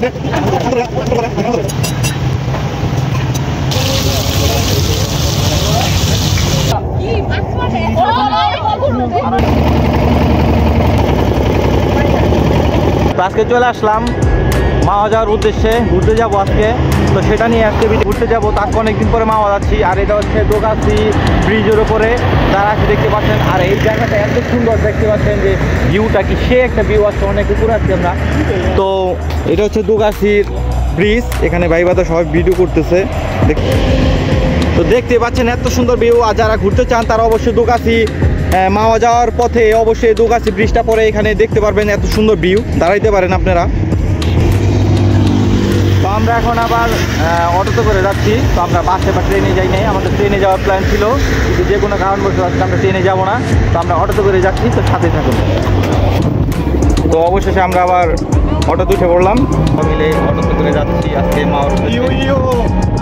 আজকে চলে আসলাম মাওয়া যাওয়ার উদ্দেশ্যে, ঘুরতে যাবো আজকে। তো সেটা নিয়ে আজকে ঘুরতে যাবো। তাকে অনেকদিন পরে মাওয়া যাচ্ছি। আর এটা হচ্ছে দোগাছি ব্রিজের উপরে দাঁড়াচ্ছি, দেখতে পাচ্ছেন। আর এই জায়গাটা এত সুন্দর, দেখতে পাচ্ছেন যে ভিউটা কি সে একটা ভিউ আছে, অনেক উপর আছি আমরা। তো এটা হচ্ছে দোগাছির ব্রিজ, এখানে ভাই বাদা সবাই ভিডিও করতেছে। তো দেখতে পাচ্ছেন এত সুন্দর ভিউ। আর যারা ঘুরতে চান তারা অবশ্যই দোগাছি মাওয়া যাওয়ার পথে অবশ্যই দোগাছি ব্রিজটা পরে এখানে দেখতে পারবেন এত সুন্দর ভিউ, দাঁড়াইতে পারেন আপনারা। তো আমরা এখন আবার অটোতে করে যাচ্ছি। তো আমরা বাসে বা ট্রেনে যাই নাই, আমাদের ট্রেনে যাওয়ার প্ল্যান ছিল, কিন্তু যে কোনো কারণবশত আজকে আমরা ট্রেনে যাবো না। তো আমরা অটোতে করে যাচ্ছি, তো সাথে থাকুন। তো অবশেষে আমরা আবার অটোতে উঠে পড়লাম, মিলে অটোতে করে যাচ্ছি আজকে মাওয়ার।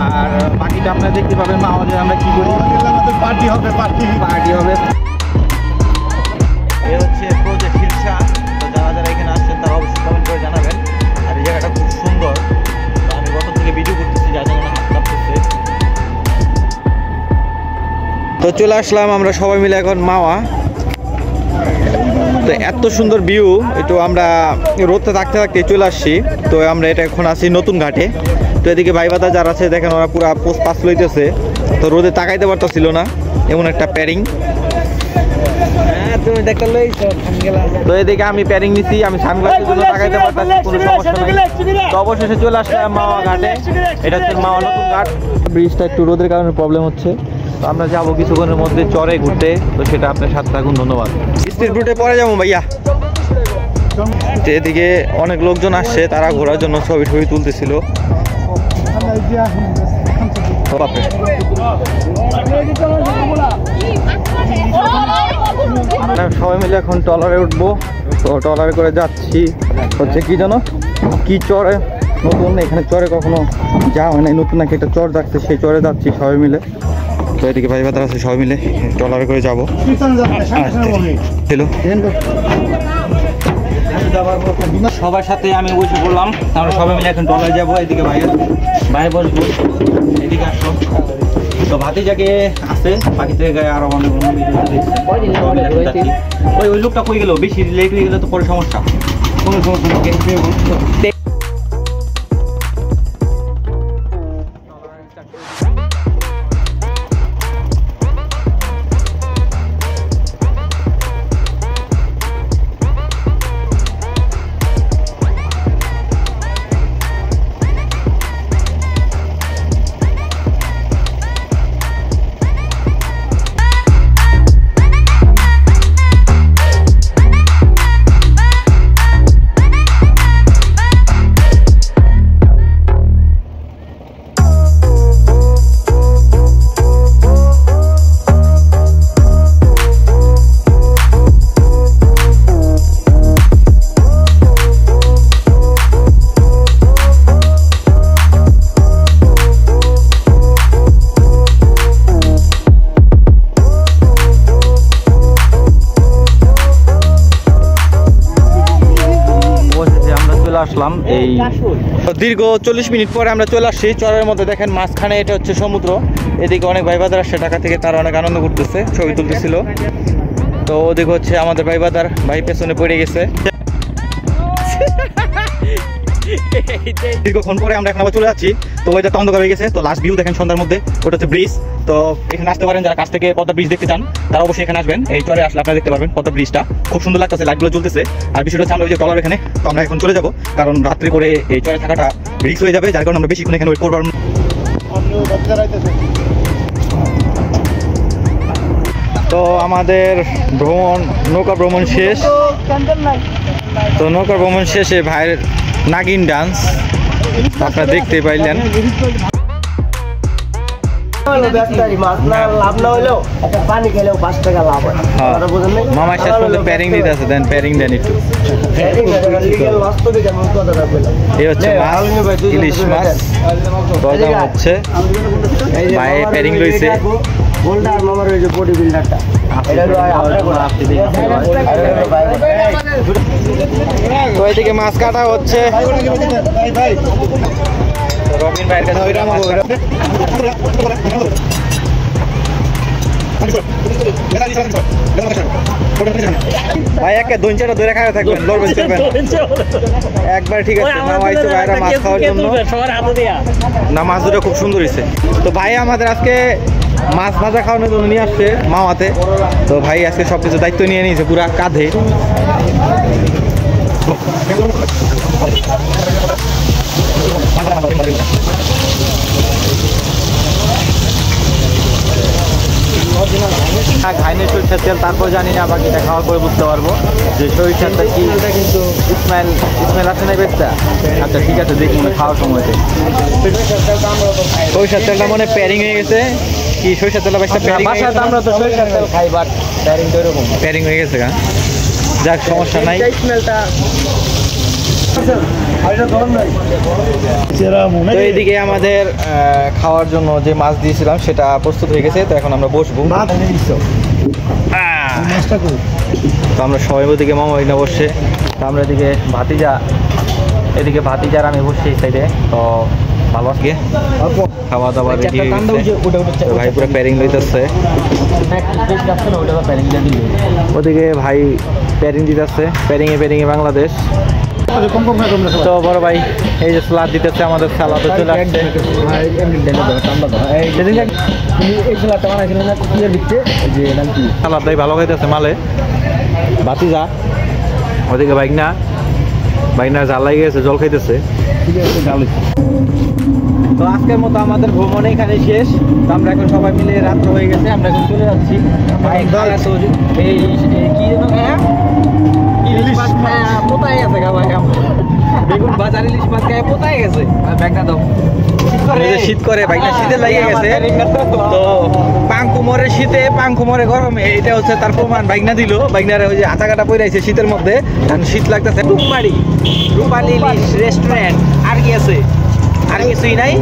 আর বাকিটা আপনারা দেখতে পাবেন মাওয়াতে আমরা কী করি। পার্টি হবে। এ হচ্ছে প্রজেক্ট হিলসা। তো যারা যারা এখানে আসছেন তারা অবশ্যই কমেন্ট করে জানাবেন। আর এই জায়গাটা খুব সুন্দর। তো আমি গত থেকে ভিডিও করতেছি, যার জন্য হাত কাঁপতেছে। তো চলে আসলাম আমরা সবাই মিলে এখন মাওয়া। তো এত সুন্দর ভিউ, একটু আমরা রোদতে থাকতে থাকতে চলে আসছি। তো আমরা এটা এখন আছি নতুন ঘাটে। তো এদিকে ভাই বাদা যারা আছে দেখেন, ওরা পুরা পোস্ট পাস লইতেছে। তো রোদে তাকাইতে পারতেছিল না, এমন একটা প্যারিং। তো এদিকে আমি প্যারিং নিছি, আমি সানগ্লাসের জন্য তাকাইতে পারতেছি, কোনো সমস্যা নাই। তো অবশেষে চলে আসলাম মাওয়া ঘাটে। এটা হচ্ছে মাওয়া নতুন ঘাট। ব্রিজটা একটু রোদের কারণে প্রবলেম হচ্ছে। তো আমরা যাবো কিছুক্ষণের মধ্যে চরে ঘুরতে। তো সেটা আপনার সাথে থাকুন, ধন্যবাদ। স্পিড রুটে পরে যাবো ভাইয়া। এদিকে অনেক লোকজন আসছে, তারা ঘোরার জন্য ছবি তুলতেছিল। সবাই মিলে এখন ট্রলারে উঠবো। তো ট্রলারে করে যাচ্ছি হচ্ছে কি জানো, কি চরে নতুন, এখানে চরে কখনো যাওয়া হয় নাই, নতুন নাকি একটা চর যাচ্ছে, সেই চরে যাচ্ছি সবাই মিলে। তো এদিকে ভাই বাদার আছে, সবাই মিলে ট্রলারে করে যাবো। সবার সাথে আমি বসে পড়লাম, আমরা সবাই মিলে এখন ট্রলারে যাবো। এদিকে ভাই বসবো, এদিকে আসো। তো ভাতিজাকে আছে, বাকি থেকে আরো অনেক ওই লোকটা কই গেল, বেশি লেট হয়ে গেলে তো পরে সমস্যা। কোনো সমস্যা। আসলাম এই দীর্ঘ 40 মিনিট পরে আমরা চলে আসছি চরের মধ্যে। দেখেন মাঝখানে এটা হচ্ছে সমুদ্র, এদিকে অনেক ভাই বাজার আসছে ঢাকা থেকে, তারা অনেক আনন্দ করতেছে, ছবি তুলতেছিল। তো ওদিকে হচ্ছে আমাদের ভাই বাজার, ভাই পেছনে পড়ে গেছে। দীর্ঘক্ষণ পরে আমরা এখন আবার চলে যাচ্ছি। তো ওইটা অন্ধকার হয়ে গেছে। তো লাস্ট ভিউ দেখেন সন্ধ্যার মধ্যে, ওটা হচ্ছে ব্রিজ। তো এখানে আসতে পারেন, যারা কাছ থেকে পদ্মা ব্রিজ দেখতে চান তারা অবশ্যই এখানে আসবেন। এই চরে আসলে আপনারা দেখতে পারবেন পদ্মা ব্রিজটা, খুব সুন্দর লাগতেছে, লাইটগুলো চলতেছে। আর বিষয়টা হচ্ছে আমরা ওই যে ট্রলার এখানে, তো আমরা এখন চলে যাবো, কারণ রাত্রে করে এই চরে থাকাটা রিস্ক হয়ে যাবে, যার কারণে আমরা বেশিক্ষণ এখানে ওয়েট করবো না। তো আমাদের নৌকা ভ্রমণ শেষ। তো নৌকা ভ্রমণ শেষে ভাইয়ের নাগিন ডান্স আপনারা দেখতে পাইলেন। মামা শেষ পর্যন্ত প্যারিং দিতে আছে, দেন প্যারিং দেন একটু। এই হচ্ছে মাছ, ইলিশ মাছ দরদাম হচ্ছে, ভাই প্যারিং রয়েছে। তো এদিকে মাছ কাটা হচ্ছে রবিন ভাইয়ের কাছে। ভাই একে দইনচাটা ধরে খাওয়া থাকবেন, লড়বেন চলবেন একবার। ঠিক আছে, মামা আইছে ভাইরা মাছ খাওয়ার জন্য। না, মাছ দুটো খুব সুন্দর হয়েছে। তো ভাই আমাদের আজকে মাছ ভাজা খাওয়ানোর জন্য নিয়ে আসছে মামাতে। তো ভাই আজকে সব কিছু দায়িত্ব নিয়ে নিয়েছে পুরা কাঁধে। ঘাইনে সরিষার তেল, তারপর জানি না, বাকিটা খাওয়ার পরে বুঝতে পারবো যে সরিষার তেল কি। কিন্তু স্মেল আছে না বেশটা। আচ্ছা ঠিক আছে, দেখি মনে খাওয়ার সময়তে সরিষার তেলটা মনে প্যারিং হয়ে গেছে। কি সরিষার তেলটা বেশটা প্যারিং? আমরা তো সরিষার তেল খাই, বাট প্যারিং তো এরকম প্যারিং হয়ে গেছে। যাক, সমস্যা নাই। তো এইদিকে আমাদের খাওয়ার জন্য যে মাছ দিয়েছিলাম সেটা প্রস্তুত হয়ে গেছে। তো এখন আমরা বসবো। তো আমরা সবাই ওদিকে মামা ওইনা বসে, তো আমরা এদিকে ভাতিজার আমি বসছি এই সাইডে। তো ভালো আজকে খাওয়া দাওয়া রেডি হয়ে গেছে। ভাই পুরো প্যারিং লইতেছে, ওদিকে ভাই প্যারিং দিতেছে। প্যারিংয়ে বাংলাদেশ। তো বড় ভাই এই যে সালাদ দিতেছে, আমাদের সালাদে চলে আসছে। সালাদ ভাই ভালো খাইতেছে মালে। ভাতিজা ওদিকে বাইকনা জাল লাগিয়ে গেছে, জল খাইতেছে। তো আজকের মতো আমাদের ভ্রমণ এখানে শেষ। তো আমরা এখন সবাই মিলে রাত্র হয়ে গেছে, আমরা এখন চলে যাচ্ছি। ইলিশ মাছ পোতায় গেছে, বেগুন বাজার ইলিশ মাছ খায় পোতায় গেছে। ব্যাগটা দাও। শীত করে বাইকটা শীতে লাগিয়ে গেছে। তো পাঙ্কুমরের শীতে পাঙ্কুমরে গরমে, এটা হচ্ছে তার প্রমাণ। বাইকনা দিল, বাইকনারে ওই যে আটা কাটা পড়াইছে শীতের মধ্যে, শীত লাগতেছে। রূপালী ইলিশ রেস্টুরেন্ট। আর কি আছে? আর কিছুই নাই।